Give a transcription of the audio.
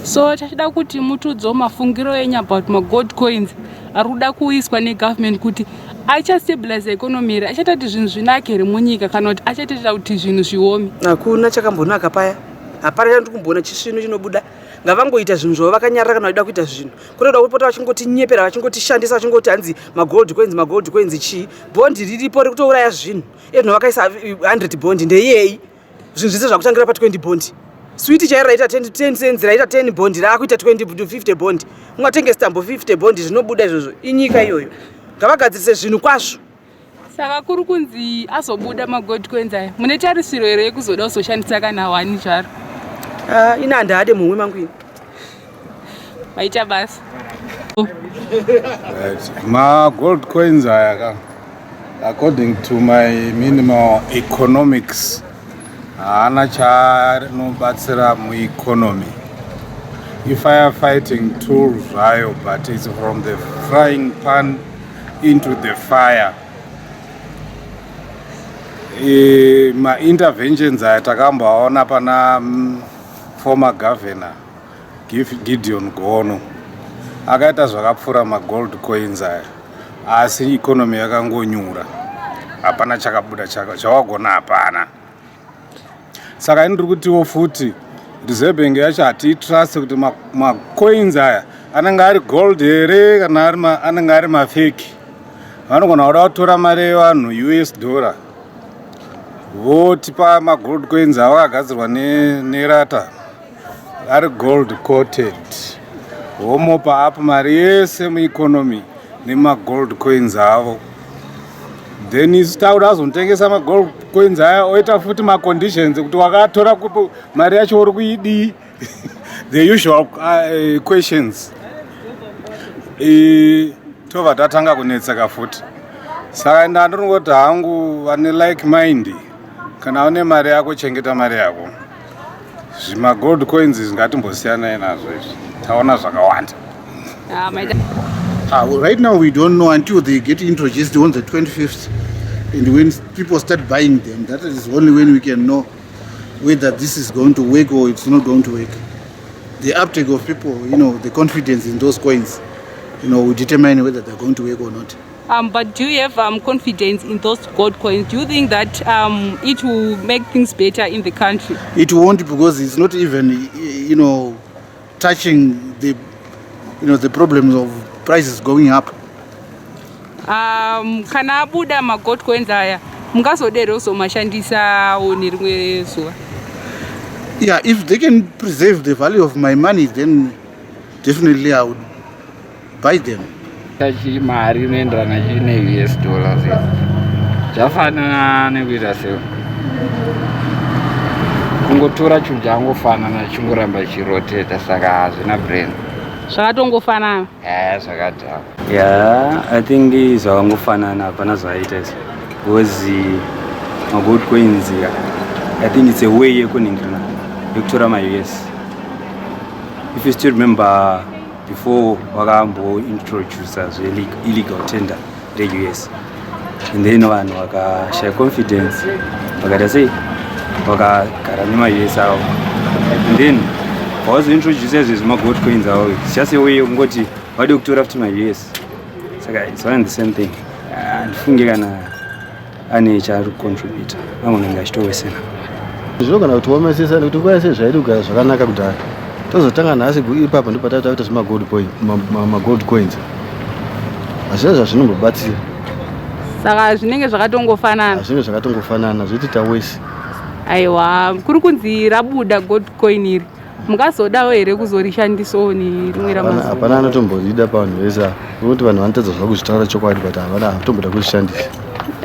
So tachida kuti mutudzo mafungiro enya about gold coins arikuda kuiswa negovernment kuti achastabilize economy here, achatati zvinhu zvinake here munyika kana kuti achaitira kuti zvinhu zviome. Hakuna chakambonaka paya. Hapana chandikumbona chisvino chinobuda. Ngavangoita zvinhu zvavo vakanyarara kana vachida kuita zvinhu. Kunoda kupota vachingotinyepera vachingotishandisa vachingoti hanzi magold coins chii. Bondi riripo rikutouraya zvinhu. Ezvino vakaisa 100 bondi ndeyei. Zvinhu zvese zvakutangira pa 20 bondi. Switi chairi raita 10 cents raita 10 bondi raakuita 20 to 50 bondi. Ungatenge stambo 50 bondi zvinobuda izvozvo. Inyika iyoyo. Ngavagadzirise zvinhu kwazvo. Saka kuri kunzi azobuda magold coins aya. Mune tarisiro here yekuzoda kuzoshandisa kana wani zvaro. Ina ndade mumwe mangwini. Maita basa. Ma gold coins aya according to my minimal economics haana chanobatsira mueconomy. If I are fighting tool zvayo, but it's from the frying pan into the fire. Ma interventions aya takambaona pana former governor Gideon Gono akaita zvakapfura ma gold coins aya, asi economy yakangonyura, hapana chakabuda chawagona, hapana. Saka ndiri kutiwo futi Reserve Bank yacho hatitrust kuti ma coins aya anenge ari gold here kana anenge ari mafake. Vanogona kuda kutora mari yevanhu US dollar votipa ma gold coins avo akagadzirwa nerata ari gold coated, vomopa apo mari yese mueconomy nema gold coins avo. Then isu tauda azonotengesa ma gold coins aya oita futi ma conditions kuti wakatora mari yacho uri kuidii. The usual questions. Tova tatanga kunetseka futi. Saka ndandinongoti hangu vane like mind, kana une mari yako chengeta mari yako. Zvima gold coins zvingatimbosiyana nazvo izvi. Taona zvakawanda. Right now we don't know until they get introduced on the 25th, and when people start buying them, that is only when we can know whether this is going to work or it's not going to work. The uptake of people, the confidence in those coins, will determine whether they're going to work or not. But do you have confidence in those gold coins? Do you think that it will make things better in the country? It won't, because it's not even, touching the, the problems of prices going up. Kana abuda ma gold coins aya, mungazodero mashandisa nerimwe zuva. Yeah, if they can preserve the value of my money, then definitely I would buy them. Mari inoenderana ne US dollars zvafanana nekuita sei, kungotora chinhu changofanana chingoramba chiroteta, saka hazvina brand. Zvakatongofanana. Zvakadhara. Yeah, I think zvakangofanana, hapana zvaita izvo. Because ma gold coins, I think it's a way yekutora ma US. If you still remember, before wakambo introduce as illegal tender the US, and then vanhu vakashaya confidence, vakati sei vakagara nema US avo, and then vazointroduce zvima gold coins avo. It's just a way yekungoti vade kutora futi ma US. Saka it's one and the same thing. Ndifunge kana ane chaari kucontribute anenge achitowesena. Zvinogona kuti wamesesana kuti kwese zvairi kugara zvakanaka kudhara, tozotanga nhasi ipapo ndipo tataita zvima gold coins. Hazvina zvazvinombobatsira. Saka zvinenge zvakatongofanana. Zvinenge zvakatongofanana, zvoti tawese. Aiwa, kuri kunzi rabuda gold coin iri, mungazodawo here kuzorishandisawo nerimwe ramazuva? Hapana anotomborida pavanhu vese, nokuti vanhu vanotadza zvakuzotaura chokwadi, but havana tomboda kuzvishandisa.